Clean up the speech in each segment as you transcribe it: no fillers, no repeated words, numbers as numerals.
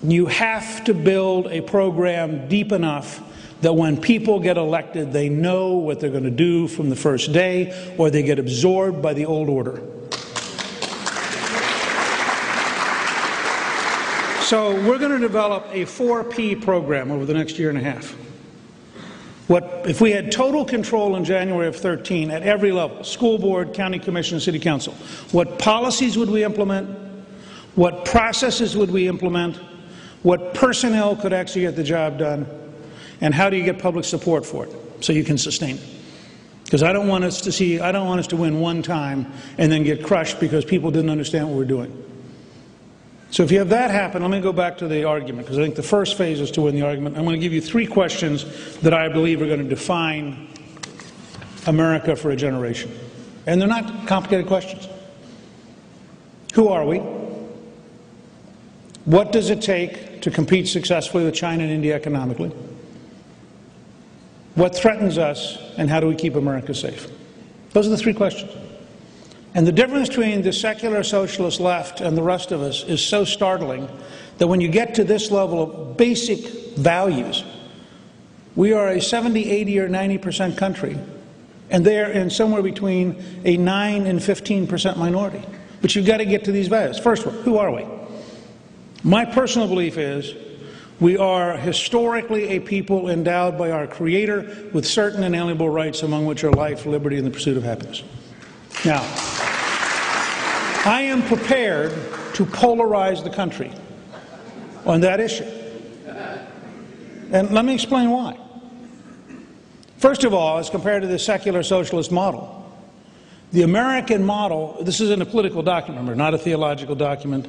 You have to build a program deep enough that when people get elected, they know what they're going to do from the first day, or they get absorbed by the old order. So we're going to develop a 4P program over the next year and a half. If we had total control in January of 13 at every level, school board, county commission, city council, what policies would we implement? What processes would we implement? What personnel could actually get the job done? And how do you get public support for it so you can sustain it? Because I don't want us to win one time and then get crushed because people didn't understand what we're doing. So if you have that happen, let me go back to the argument, because I think the first phase is to win the argument. I'm going to give you 3 questions that I believe are going to define America for a generation. And they're not complicated questions. Who are we? What does it take to compete successfully with China and India economically? What threatens us, and how do we keep America safe? Those are the 3 questions. And the difference between the secular socialist left and the rest of us is so startling that when you get to this level of basic values, we are a 70, 80, or 90% country, and they're in somewhere between a 9 and 15% minority. But you've got to get to these values. First one, who are we? My personal belief is we are historically a people endowed by our Creator with certain inalienable rights, among which are life, liberty, and the pursuit of happiness. Now, I am prepared to polarize the country on that issue. And let me explain why. First of all, as compared to the secular socialist model, the American model, this is in a political document, remember, not a theological document,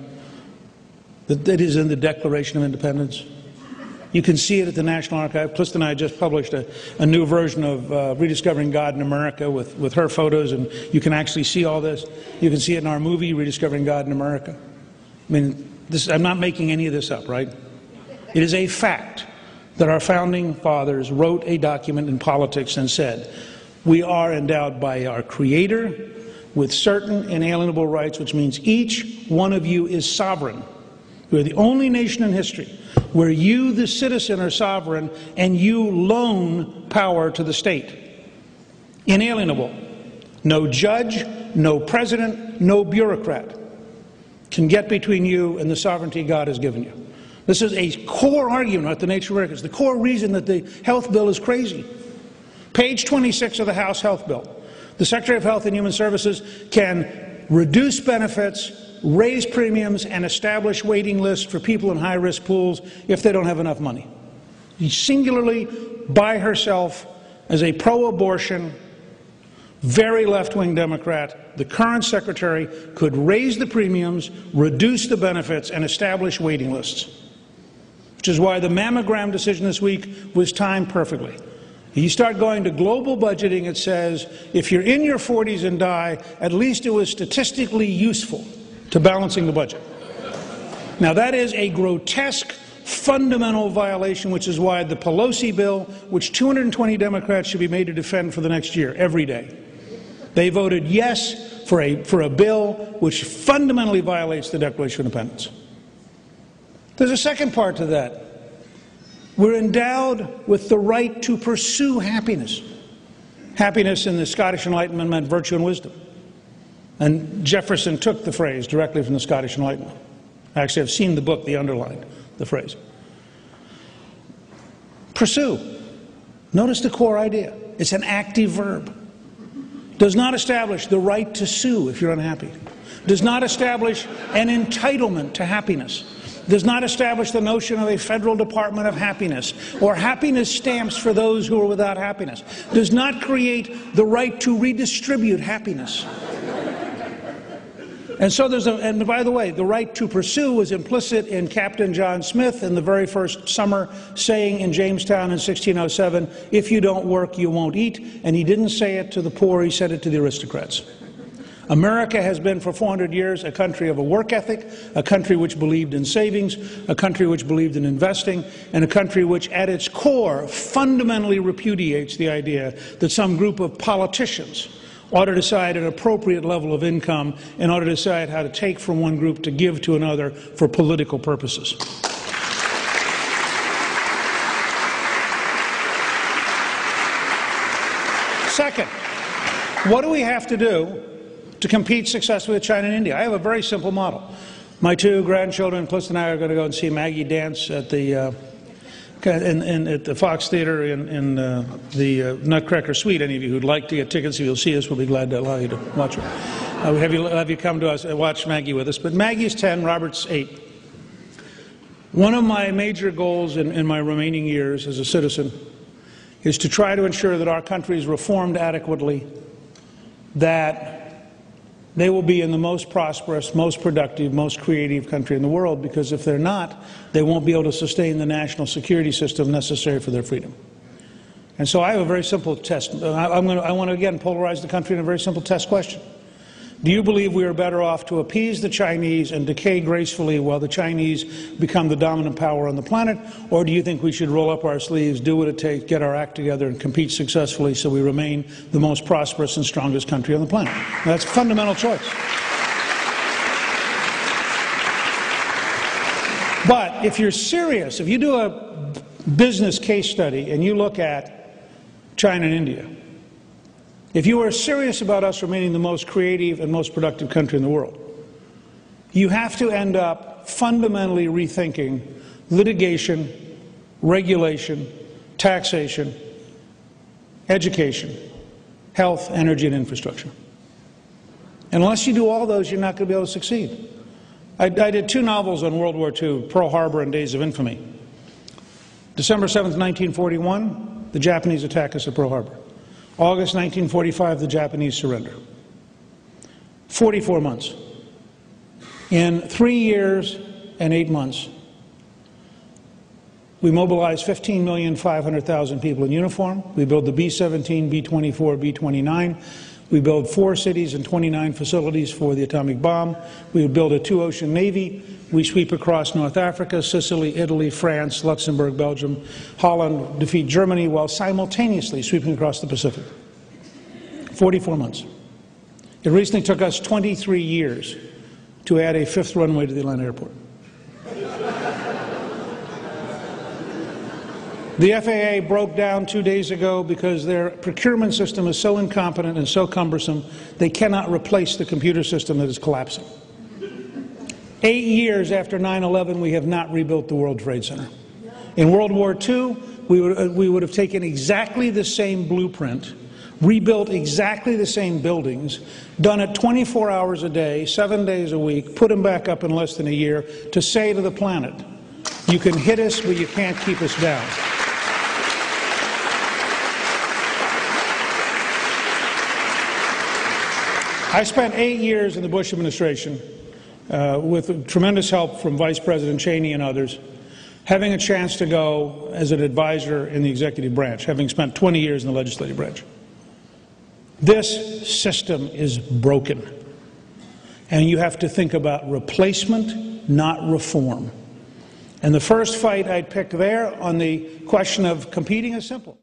that is in the Declaration of Independence. You can see it at the National Archive. Plist and I just published a new version of Rediscovering God in America with her photos, and you can actually see all this. You can see it in our movie, Rediscovering God in America. I mean, I'm not making any of this up, right? It is a fact that our founding fathers wrote a document in politics and said, we are endowed by our Creator with certain inalienable rights, which means each one of you is sovereign. We are the only nation in history where you, the citizen, are sovereign and you loan power to the state. Inalienable. No judge, no president, no bureaucrat can get between you and the sovereignty God has given you. This is a core argument about the nature of America. It's the core reason that the health bill is crazy. Page 26 of the House Health Bill. The Secretary of Health and Human Services can reduce benefits, raise premiums, and establish waiting lists for people in high-risk pools if they don't have enough money. Singularly, by herself, as a pro-abortion, very left-wing Democrat, the current secretary could raise the premiums, reduce the benefits, and establish waiting lists. Which is why the mammogram decision this week was timed perfectly. You start going to global budgeting, it says, if you're in your 40s and die, at least it was statistically useful to balancing the budget. Now that is a grotesque, fundamental violation, which is why the Pelosi bill, which 220 Democrats should be made to defend for the next year, every day. They voted yes for a bill which fundamentally violates the Declaration of Independence. There's a second part to that. We're endowed with the right to pursue happiness. Happiness in the Scottish Enlightenment meant virtue and wisdom. And Jefferson took the phrase directly from the Scottish Enlightenment. Actually, I've seen the book, they underlined the phrase. Pursue. Notice the core idea. It's an active verb. Does not establish the right to sue if you're unhappy. Does not establish an entitlement to happiness. Does not establish the notion of a federal Department of Happiness or happiness stamps for those who are without happiness. Does not create the right to redistribute happiness. And so and by the way, the right to pursue was implicit in Captain John Smith in the very first summer saying in Jamestown in 1607, if you don't work, you won't eat. And he didn't say it to the poor, he said it to the aristocrats. America has been for 400 years a country of a work ethic, a country which believed in savings, a country which believed in investing, and a country which at its core fundamentally repudiates the idea that some group of politicians ought to decide an appropriate level of income in order to decide how to take from one group to give to another for political purposes. Second, what do we have to do to compete successfully with China and India? I have a very simple model. My two grandchildren, Cliff and I, are going to go and see Maggie dance at the at the Fox Theater in the Nutcracker Suite. Any of you who'd like to get tickets, if you'll see us, we'll be glad to allow you to watch her. Have you come to us and watch Maggie with us. But Maggie's 10, Robert's 8. One of my major goals in my remaining years as a citizen is to try to ensure that our country is reformed adequately, that they will be in the most prosperous, most productive, most creative country in the world, because if they're not, they won't be able to sustain the national security system necessary for their freedom. And so I have a very simple test. I want to again polarize the country in a very simple test question. Do you believe we are better off to appease the Chinese and decay gracefully while the Chinese become the dominant power on the planet, or do you think we should roll up our sleeves, do what it takes, get our act together, and compete successfully so we remain the most prosperous and strongest country on the planet? Now, that's a fundamental choice. But if you're serious, if you do a business case study and you look at China and India, if you are serious about us remaining the most creative and most productive country in the world, you have to end up fundamentally rethinking litigation, regulation, taxation, education, health, energy, and infrastructure. And unless you do all those, you're not going to be able to succeed. I did 2 novels on World War II, Pearl Harbor and Days of Infamy. December 7th, 1941, the Japanese attack us at Pearl Harbor. August 1945, the Japanese surrender. 44 months. In 3 years and 8 months, we mobilized 15,500,000 people in uniform. We built the B-17, B-24, B-29. We built 4 cities and 29 facilities for the atomic bomb. We built a 2-ocean navy. We sweep across North Africa, Sicily, Italy, France, Luxembourg, Belgium, Holland, defeat Germany, while simultaneously sweeping across the Pacific. 44 months. It recently took us 23 years to add a 5th runway to the Atlanta airport. The FAA broke down 2 days ago because their procurement system is so incompetent and so cumbersome, they cannot replace the computer system that is collapsing. 8 years after 9/11, we have not rebuilt the World Trade Center. In World War II, we would have taken exactly the same blueprint, rebuilt exactly the same buildings, done it 24 hours a day, 7 days a week, put them back up in less than a year, to say to the planet, you can hit us, but you can't keep us down. I spent 8 years in the Bush administration with tremendous help from Vice President Cheney and others, having a chance to go as an advisor in the executive branch, having spent 20 years in the legislative branch. This system is broken, and you have to think about replacement, not reform. And the first fight I'd pick there on the question of competing is simple.